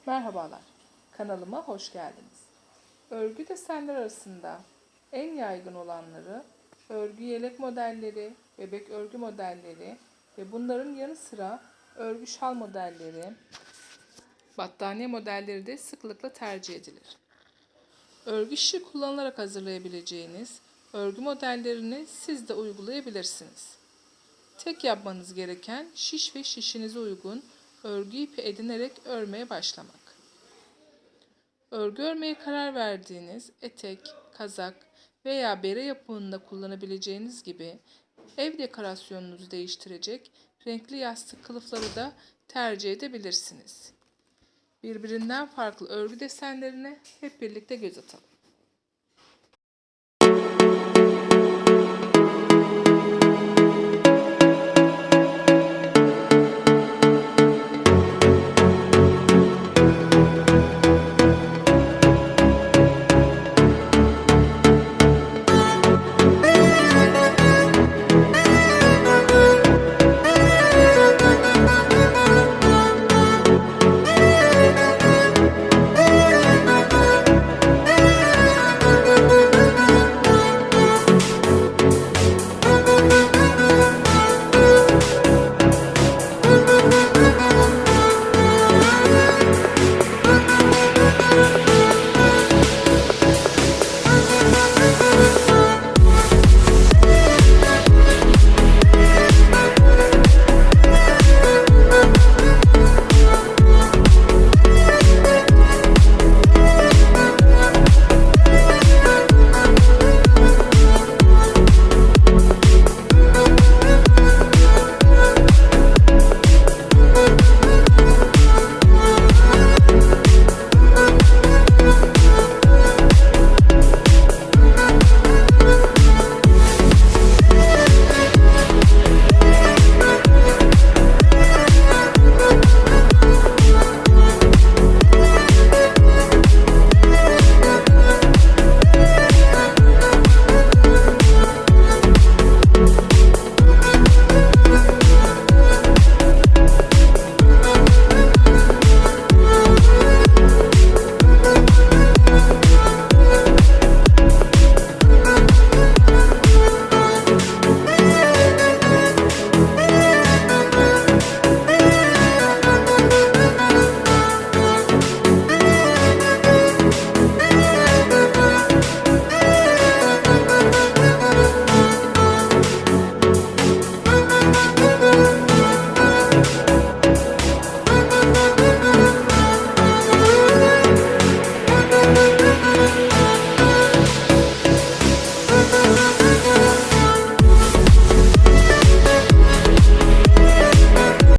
Merhabalar, kanalıma hoş geldiniz. Örgü desenler arasında en yaygın olanları örgü yelek modelleri, bebek örgü modelleri ve bunların yanı sıra örgü şal modelleri, battaniye modelleri de sıklıkla tercih edilir. Örgü şişi kullanılarak hazırlayabileceğiniz örgü modellerini siz de uygulayabilirsiniz. Tek yapmanız gereken şiş ve şişinize uygun örgü ipi edinerek örmeye başlamak. Örgü örmeye karar verdiğiniz etek, kazak veya bere yapımında kullanabileceğiniz gibi ev dekorasyonunuzu değiştirecek renkli yastık kılıfları da tercih edebilirsiniz. Birbirinden farklı örgü desenlerine hep birlikte göz atalım.